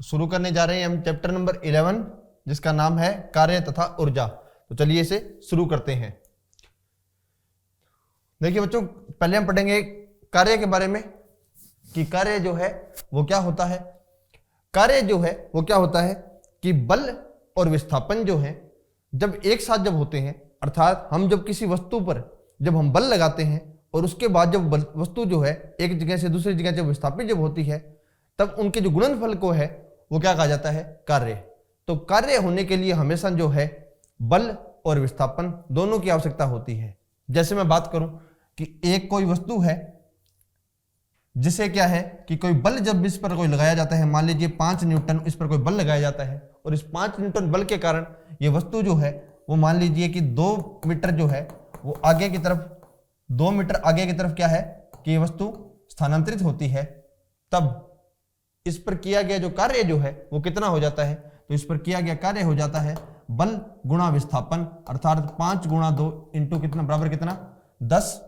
शुरू करने जा रहे हैं हम चैप्टर नंबर 11 जिसका नाम है कार्य तथा ऊर्जा। तो चलिए इसे शुरू करते हैं। देखिए बच्चों, पहले हम पढ़ेंगे कार्य के बारे में कि कार्य जो है वो क्या होता है। कार्य जो है वो क्या होता है कि बल और विस्थापन जो है जब एक साथ जब होते हैं, अर्थात हम जब किसी वस्तु पर जब हम बल लगाते हैं और उसके बाद जब वस्तु जो है एक जगह से दूसरी जगह जब विस्थापित जब होती है, तब उनके जो गुणनफल को है वो क्या कहा जाता है, कार्य। तो कार्य होने के लिए हमेशा जो है बल और विस्थापन दोनों की आवश्यकता होती है। जैसे मैं बात करूं कि एक कोई वस्तु है जिसे क्या है कि कोई बल जब इस पर कोई लगाया जाता है, मान लीजिए 5 न्यूटन इस पर कोई बल लगाया जाता है और इस 5 न्यूटन बल के कारण ये वस्तु जो है वो मान लीजिए कि 2 मीटर जो है वो आगे की तरफ 2 मीटर आगे की तरफ क्या है कि ये वस्तु स्थानांतरित होती है, तब इस पर किया गया जो कार्य जो है वो कितना हो जाता है। तो इस पर किया गया कार्य हो जाता है बल गुणा विस्थापन, अर्थात 5 गुणा 2 इंटू कितना बराबर कितना 10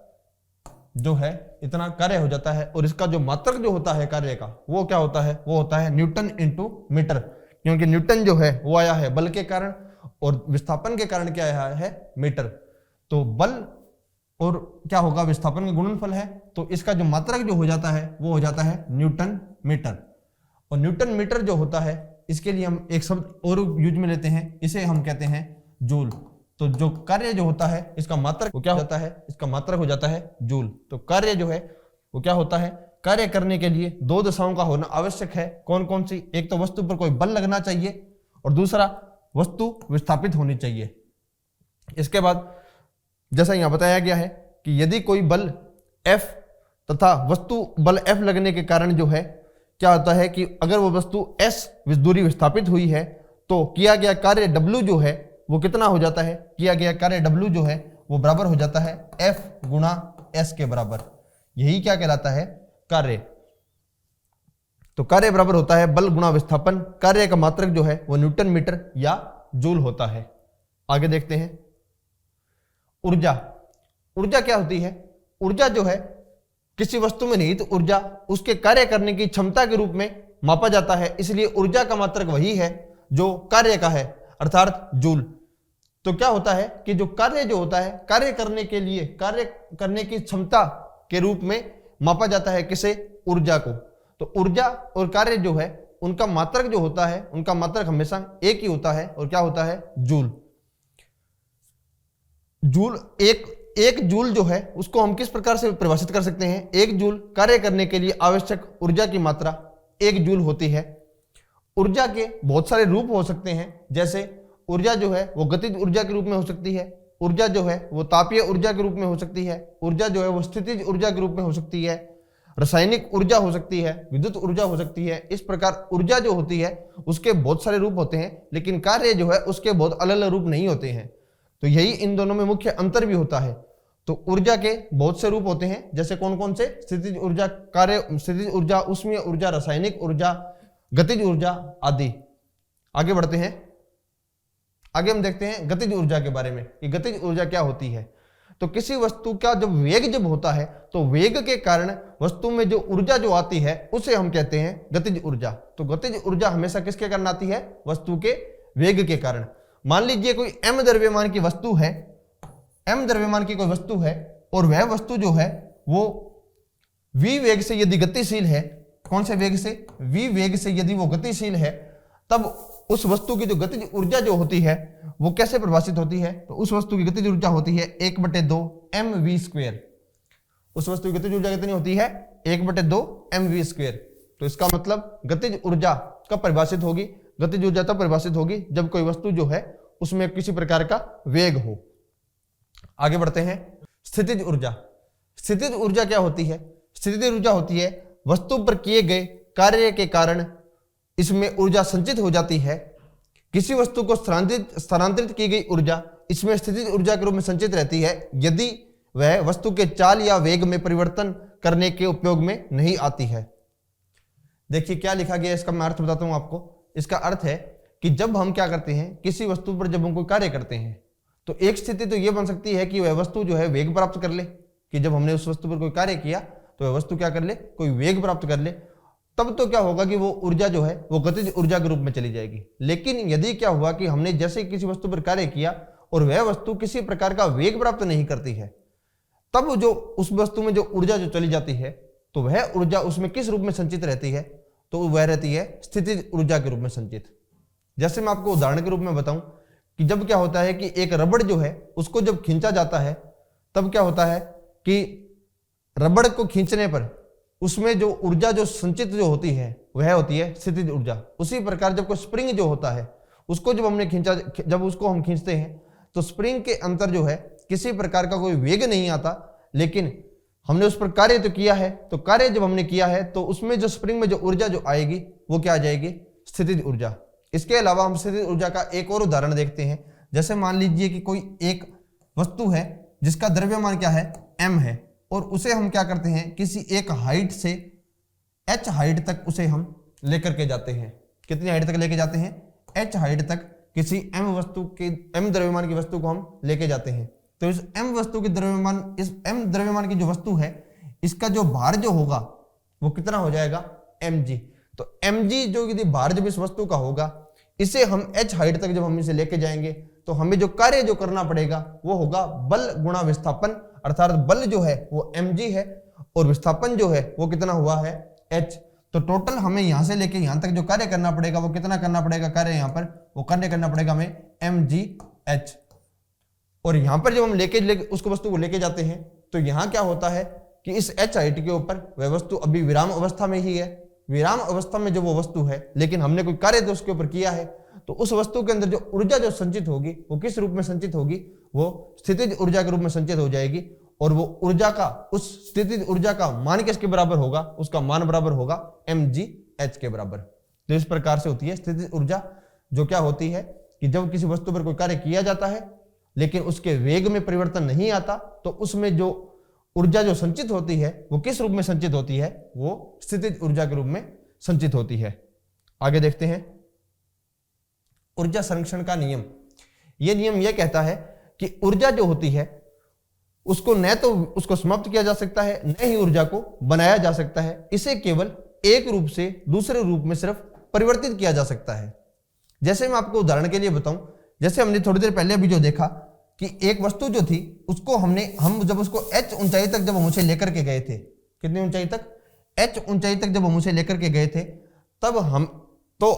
जो है इतना कार्य हो जाता है। और इसका जो मात्रक जो होता है कार्य का वो क्या होता है, वो होता है न्यूटन इंटू मीटर, क्योंकि न्यूटन जो है वो आया है बल के कारण और विस्थापन के कारण क्या आया है, मीटर। तो बल और क्या होगा, विस्थापन का गुणनफल है, तो इसका जो मात्रक जो हो जाता है वो हो जाता है न्यूटन मीटर। और न्यूटन मीटर जो होता है इसके लिए हम एक शब्द और यूज में लेते हैं, इसे हम कहते हैं जूल। तो जो कार्य जो होता है इसका मात्रक वो क्या होता है, इसका मात्रक हो जाता है जूल। तो कार्य जो है वो क्या होता है, कार्य करने के लिए 2 दशाओं का होना आवश्यक है। कौन कौन सी, एक तो वस्तु पर कोई बल लगना चाहिए और दूसरा वस्तु विस्थापित होनी चाहिए। इसके बाद जैसा यहां बताया गया है कि यदि कोई बल F तथा वस्तु बल F लगने के कारण जो है क्या होता है कि अगर वो वस्तु S दूरी विस्थापित हुई है तो किया गया कार्य W जो है वो कितना हो जाता है, किया गया कार्य W जो है वो बराबर हो जाता है F गुणा S के बराबर। यही क्या कहलाता है, कार्य। तो कार्य बराबर होता है बल गुणा विस्थापन। कार्य का मात्रक जो है वो न्यूटन मीटर या जूल होता है। आगे देखते हैं ऊर्जा। ऊर्जा क्या होती है, ऊर्जा जो है किसी वस्तु में निहित ऊर्जा उसके कार्य करने की क्षमता के रूप में मापा जाता है, इसलिए ऊर्जा का मात्रक वही है जो कार्य का है, अर्थात जूल। तो क्या होता है कि जो कार्य जो होता है कार्य करने के लिए कार्य करने की क्षमता के रूप में मापा जाता है किसे, ऊर्जा को। तो ऊर्जा और कार्य जो है उनका मात्रक जो होता है उनका मात्रक हमेशा एक ही होता है और क्या होता है, जूल। जूल एक जूल जो है उसको हम किस प्रकार से परिभाषित कर सकते हैं, 1 जूल कार्य करने के लिए आवश्यक ऊर्जा की मात्रा 1 जूल होती है। ऊर्जा के बहुत सारे रूप हो सकते हैं, जैसे ऊर्जा जो है वो गतिज ऊर्जा के रूप में हो सकती है, ऊर्जा जो है वो तापीय ऊर्जा के रूप में हो सकती है, ऊर्जा जो है वो स्थितिज ऊर्जा के रूप में हो सकती है, रासायनिक ऊर्जा हो सकती है, विद्युत ऊर्जा हो सकती है। इस प्रकार ऊर्जा जो होती है उसके बहुत सारे रूप होते हैं, लेकिन कार्य जो है उसके बहुत अलग अलग रूप नहीं होते हैं। तो यही इन दोनों में मुख्य अंतर भी होता है। तो ऊर्जा के बहुत से रूप होते हैं, जैसे कौन कौन से, स्थितिज ऊर्जा, कार्य स्थितिज ऊर्जा, ऊष्मीय ऊर्जा, रासायनिक ऊर्जा, गतिज ऊर्जा आदि। आगे बढ़ते हैं, आगे हम देखते हैं गतिज ऊर्जा के बारे में कि गतिज ऊर्जा क्या होती है। तो किसी वस्तु का जब वेग जब होता है तो वेग के कारण वस्तु में जो ऊर्जा जो आती है उसे हम कहते हैं गतिज ऊर्जा। तो गतिज ऊर्जा हमेशा किसके कारण आती है, वस्तु के वेग के कारण। मान लीजिए कोई m द्रव्यमान की वस्तु है, m द्रव्यमान की कोई वस्तु है और वह वस्तु जो है वो v वेग से यदि गतिशील है, कौन से वेग से, v वेग से यदि वो गतिशील है, तब उस वस्तु की जो गतिज ऊर्जा जो होती है वो कैसे परिभाषित होती है। तो उस वस्तु की गतिज ऊर्जा होती है 1/2 mv²। उस वस्तु की गतिज ऊर्जा कितनी होती है, 1/2 mv²। तो इसका मतलब गतिज ऊर्जा कब परिभाषित होगी, गतिज ऊर्जा तब परिभाषित होगी जब कोई वस्तु जो है उसमें किसी प्रकार का वेग हो। आगे बढ़ते हैं स्थितिज ऊर्जा। स्थितिज ऊर्जा क्या होती है, स्थितिज ऊर्जा होती है वस्तु पर किए गए कार्य के कारण इसमें ऊर्जा संचित हो जाती है। किसी वस्तु को स्थानांतरित की गई ऊर्जा इसमें स्थितिज ऊर्जा के रूप में संचित रहती है यदि वह वस्तु के चाल या वेग में परिवर्तन करने के उपयोग में नहीं आती है। देखिए क्या लिखा गया है, इसका मैं अर्थ बताता हूं आपको। इसका अर्थ है कि जब हम क्या करते हैं, किसी वस्तु पर जब हम कोई कार्य करते हैं तो एक स्थिति तो यह बन सकती है कि वह वस्तु जो है वेग प्राप्त कर ले, कि जब हमने उस वस्तु पर कोई कार्य किया तो वह वस्तु क्या कर ले, कोई वेग प्राप्त कर ले। तब तो क्या होगा कि वो ऊर्जा जो है वो गतिज ऊर्जा के रूप में चली जाएगी। लेकिन यदि क्या हुआ कि हमने जैसे किसी वस्तु पर कार्य किया और वह वस्तु किसी प्रकार का वेग प्राप्त नहीं करती है, तब जो उस वस्तु में जो ऊर्जा जो चली जाती है, तो वह ऊर्जा उसमें किस रूप में संचित रहती है? तो वह रहती है स्थितिज ऊर्जा के रूप में संचित। जैसे मैं आपको उदाहरण के रूप में बताऊं कि जब क्या होता है कि एक रबड़ जो है उसको जब खींचा जाता है, तब क्या होता है कि रबड़ को खींचने पर उसमें जो ऊर्जा जो संचित जो होती है वह होती है स्थितिज ऊर्जा। उसी प्रकार जब कोई स्प्रिंग जो होता है उसको जब हमने खींचा, जब उसको हम खींचते हैं तो स्प्रिंग के अंदर जो है किसी प्रकार का कोई वेग नहीं आता, लेकिन हमने उस पर कार्य तो किया है। तो कार्य जब हमने किया है तो उसमें जो स्प्रिंग में जो ऊर्जा जो आएगी वो क्या आ जाएगी? स्थितिज ऊर्जा। इसके अलावा हम स्थितिज ऊर्जा का एक और उदाहरण देखते हैं। जैसे मान लीजिए कि कोई एक वस्तु है जिसका द्रव्यमान क्या है? m है, और उसे हम क्या करते हैं? किसी एक हाइट से h हाइट तक उसे हम लेकर के जाते हैं। कितनी हाइट तक लेके जाते हैं? h हाइट तक किसी m वस्तु के m द्रव्यमान की वस्तु को हम लेके जाते हैं। तो इस m वस्तु की द्रव्यमान, इस m द्रव्यमान की जो वस्तु है, इसका जो भार जो होगा वो कितना हो जाएगा? mg। तो mg जो यदि भार जब इस वस्तु का होगा, इसे हम h हाइट तक जब हम इसे लेके जाएंगे तो हमें जो कार्य जो करना पड़ेगा वो होगा बल गुणा विस्थापन, अर्थात बल जो है वो mg है और विस्थापन जो है वो कितना हुआ है? h। तो टोटल हमें यहां से लेके यहां तक जो कार्य करना पड़ेगा वो कितना करना पड़ेगा? कार्य यहां पर वो कार्य करना पड़ेगा हमें mgh। और यहां पर जब हम लेके उसको वस्तु को लेके जाते हैं तो यहां क्या होता है कि इस h हाइट के ऊपर वह वस्तु अभी विराम अवस्था में ही है। विराम अवस्था में जो वो वस्तु है, लेकिन हमने कोई कार्य तो उसके ऊपर किया है, तो उस वस्तु के अंदर जो ऊर्जा जो संचित होगी वो किस रूप में संचित होगी? वो स्थितिज ऊर्जा के रूप में संचित हो जाएगी। और वो ऊर्जा का, उस स्थितिज ऊर्जा का मान किसके बराबर होगा? उसका मान बराबर होगा mgh के बराबर। तो इस प्रकार से होती है स्थितिज ऊर्जा, जो क्या होती है कि जब किसी वस्तु पर कोई कार्य किया जाता है लेकिन उसके वेग में परिवर्तन नहीं आता, तो उसमें जो ऊर्जा जो संचित होती है वो किस रूप में संचित होती है? वो स्थितिज ऊर्जा के रूप में संचित होती है। आगे देखते हैं ऊर्जा संरक्षण का नियम। यह नियम यह कहता है कि ऊर्जा जो होती है उसको न तो उसको समाप्त किया जा सकता है, न ही ऊर्जा को बनाया जा सकता है। इसे केवल एक रूप से दूसरे रूप में सिर्फ परिवर्तित किया जा सकता है। जैसे मैं आपको उदाहरण के लिए बताऊं, जैसे हमने थोड़ी देर पहले अभी जो देखा कि एक वस्तु जो थी उसको हम जब उसको h ऊंचाई तक जब हम उसे लेकर के गए थे, कितनी ऊंचाई तक? h ऊंचाई तक जब हम उसे लेकर के गए थे, तब हम तो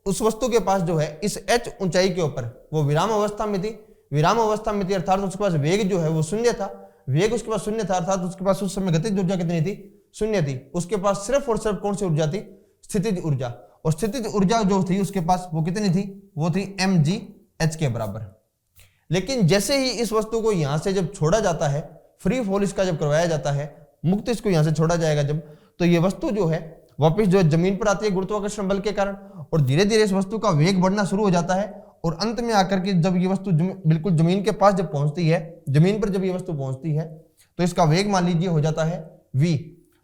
उस वस्तु के पास जो है इस h ऊंचाई के ऊपर वो विराम अवस्था में थी। विराम अवस्था में थी अर्थात उसके पास वेग जो है वो शून्य था। वेग उसके पास शून्य था अर्थात उसके पास उस समय गतिज ऊर्जा कितनी थी? शून्य थी। उसके पास सिर्फ और सिर्फ कौन सी ऊर्जा थी? स्थितिज ऊर्जा। और स्थितिज ऊर्जा जो थी उसके पास वो कितनी थी? वो थी mgh के बराबर। लेकिन जैसे ही इस वस्तु को यहां से जब छोड़ा जाता है, फ्री फॉल इसका जब करवाया जाता है, मुक्त इसको यहां से छोड़ा जाएगा जब, तो ये वस्तु जो है वापस जो है जमीन पर आती है गुरुत्वाकर्षण बल के कारण, और धीरे धीरे इस वस्तु का वेग बढ़ना शुरू हो जाता है। और अंत में आकर के जब ये वस्तु बिल्कुल जमीन के पास जब पहुंचती है, जमीन पर जब ये वस्तु पहुंचती है, तो इसका वेग मान लीजिए हो जाता है v।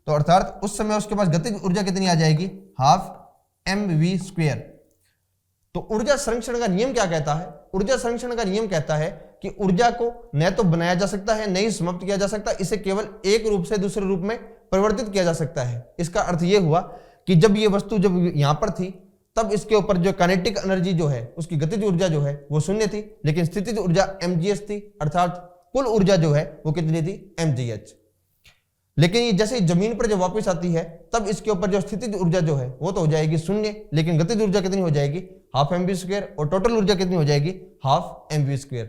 तो अर्थात उस समय उसके पास गतिज ऊर्जा कितनी आ जाएगी? Half mv²। तो ऊर्जा संरक्षण का नियम क्या कहता है? ऊर्जा संरक्षण का नियम कहता है कि ऊर्जा को न तो बनाया जा सकता है, न ही समाप्त किया जा सकता, इसे केवल एक रूप से दूसरे रूप में परिवर्तित किया जा सकता है। इसका अर्थ यह हुआ कि जब ये वस्तु जब यहां पर थी तब इसके ऊपर जो काइनेटिक एनर्जी जो है, उसकी गतिज ऊर्जा जो है वो शून्य थी, लेकिन स्थितिज ऊर्जा mgh थी, अर्थात कुल ऊर्जा जो है वो कितनी थी? mgh। लेकिन ये जैसे जमीन पर जब वापस आती है तब इसके ऊपर जो स्थितिज ऊर्जा जो है वो तो हो जाएगी शून्य, लेकिन गतिज ऊर्जा कितनी हो जाएगी? हाफ mv², और टोटल ऊर्जा कितनी हो जाएगी? Half mv²।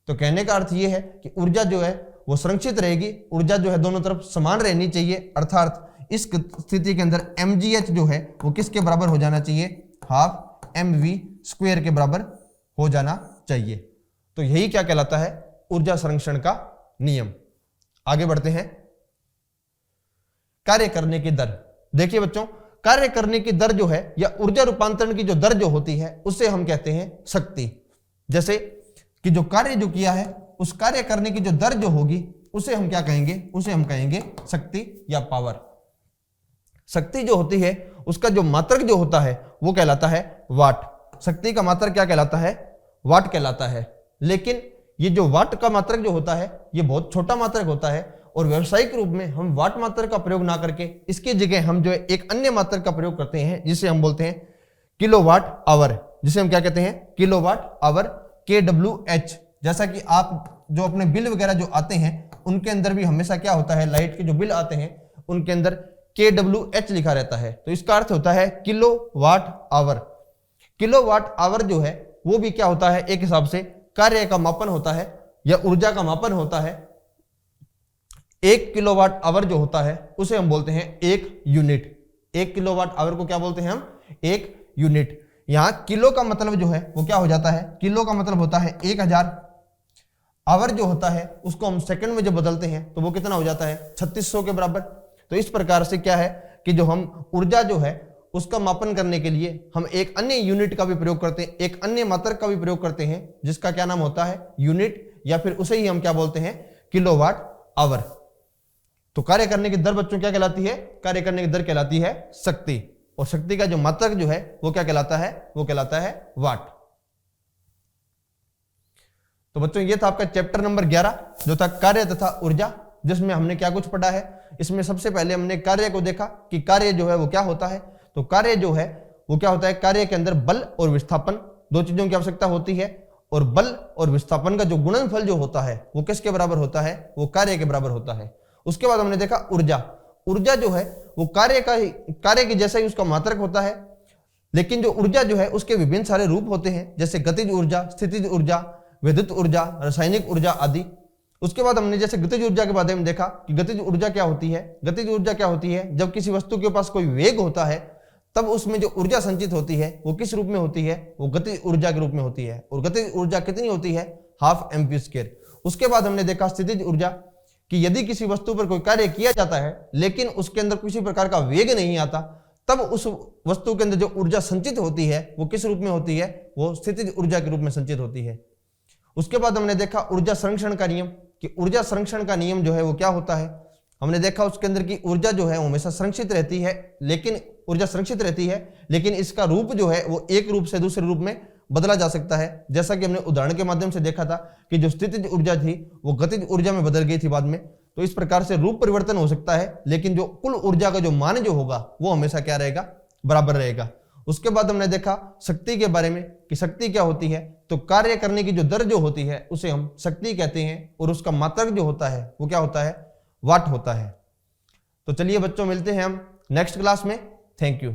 तो कहने का अर्थ ये है कि ऊर्जा जो है वो संरक्षित रहेगी, ऊर्जा जो है दोनों तरफ समान रहनी चाहिए, अर्थात इस स्थिति के अंदर mgh जो है वो किसके बराबर हो जाना चाहिए? हाफ mv² के बराबर हो जाना चाहिए। तो यही क्या कहलाता है? ऊर्जा संरक्षण का नियम। आगे बढ़ते हैं कार्य करने की दर। देखिए बच्चों, कार्य करने की दर जो है या ऊर्जा रूपांतरण की जो दर जो होती है उसे हम कहते हैं शक्ति। जैसे कि जो कार्य जो किया है उस कार्य करने की जो दर जो होगी उसे हम क्या कहेंगे? उसे हम कहेंगे शक्ति या पावर। शक्ति जो होती है उसका जो मात्रक जो होता है वो कहलाता है वाट। शक्ति का मात्रक क्या कहलाता है? वाट कहलाता है। लेकिन ये जो वाट का मात्रक जो होता है ये बहुत छोटा मात्रक होता है, और व्यावसायिक रूप में हम वाट मात्रक का प्रयोग ना करके इसकी जगह हम जो है एक अन्य मात्रक का प्रयोग करते हैं, जिसे हम बोलते हैं किलोवाट आवर, जिसे हम क्या कहते हैं, किलोवाट आवर, KWH। जैसा कि आप जो अपने बिल वगैरह जो आते हैं उनके अंदर भी हमेशा क्या होता है, लाइट के जो बिल आते हैं उनके अंदर KWH लिखा रहता है, तो इसका अर्थ होता है किलोवाट आवर। किलोवाट आवर जो है वो भी क्या होता है, एक हिसाब से कार्य का मापन होता है या ऊर्जा का मापन होता है। 1 किलोवाट आवर जो होता है उसे हम बोलते हैं 1 यूनिट। 1 किलोवाट आवर को क्या बोलते हैं हम, 1 यूनिट। यहां किलो का मतलब जो है वो क्या हो जाता है, किलो का मतलब होता है 1000, आवर जो होता है उसको हम सेकंड में जब बदलते हैं तो वो कितना हो जाता है, 3600 के बराबर। तो इस प्रकार से क्या है कि जो हम ऊर्जा जो है उसका मापन करने के लिए हम एक अन्य यूनिट का भी प्रयोग करते हैं, एक अन्य मात्रक का भी प्रयोग करते हैं, जिसका क्या नाम होता है, यूनिट, या फिर उसे ही हम क्या बोलते हैं, किलोवाट आवर। तो कार्य करने की दर बच्चों क्या कहलाती है, कार्य करने की दर कहलाती है शक्ति, और शक्ति का जो मात्रक जो है वो क्या कहलाता है, वो कहलाता है वाट। तो बच्चों ये था आपका चैप्टर नंबर 11 जो था कार्य तथा ऊर्जा, जिसमें हमने क्या कुछ पढ़ा है। इसमें सबसे पहले हमने कार्य को देखा कि कार्य जो है वो क्या होता है। तो कार्य जो है वो क्या होता है, कार्य के अंदर बल और विस्थापन दो चीजों की आवश्यकता होती है, और बल और विस्थापन का जो गुणनफल जो होता है वो किसके बराबर होता है, वो कार्य के बराबर होता है। उसके बाद हमने देखा ऊर्जा। ऊर्जा जो है वो कार्य के जैसा ही उसका मात्रक होता है, लेकिन जो ऊर्जा जो है उसके विभिन्न सारे रूप होते हैं, जैसे गतिज ऊर्जा, स्थितिज ऊर्जा, विद्युत ऊर्जा, रासायनिक ऊर्जा आदि। उसके बाद हमने जैसे गतिज ऊर्जा के बारे में देखा कि गतिज ऊर्जा क्या होती है। गतिज ऊर्जा क्या होती है, जब किसी वस्तु के पास कोई वेग होता है तब उसमें जो ऊर्जा संचित होती है वो किस रूप में होती है, वो गतिज ऊर्जा के रूप में होती है। और गतिज ऊर्जा कितनी होती है, 1/2 mv²। उसके बाद हमने देखा स्थितिज ऊर्जा कि यदि किसी वस्तु पर कोई कार्य किया जाता है लेकिन उसके अंदर किसी प्रकार का वेग नहीं आता, तब उस वस्तु के अंदर जो ऊर्जा संचित होती है वो किस रूप में होती है, वो स्थितिज ऊर्जा के रूप में संचित होती है। उसके बाद हमने देखा ऊर्जा संरक्षण का नियम, कि ऊर्जा संरक्षण का नियम जो है वो क्या होता है। हमने देखा उसके अंदर की ऊर्जा जो है वो हमेशा संरक्षित रहती है, लेकिन इसका रूप जो है वो एक रूप से दूसरे रूप में बदला जा सकता है। जैसा कि हमने उदाहरण के माध्यम से देखा था कि जो स्थितिज ऊर्जा थी वो गतिज ऊर्जा में बदल गई थी बाद में। तो इस प्रकार से रूप परिवर्तन हो सकता है, लेकिन जो कुल ऊर्जा का जो मान जो होगा वो हमेशा क्या रहेगा, बराबर रहेगा। उसके बाद हमने देखा शक्ति के बारे में कि शक्ति क्या होती है। तो कार्य करने की जो दर जो होती है उसे हम शक्ति कहते हैं, और उसका मात्रक जो होता है वो क्या होता है, वाट होता है। तो चलिए बच्चों मिलते हैं हम नेक्स्ट क्लास में। Thank you.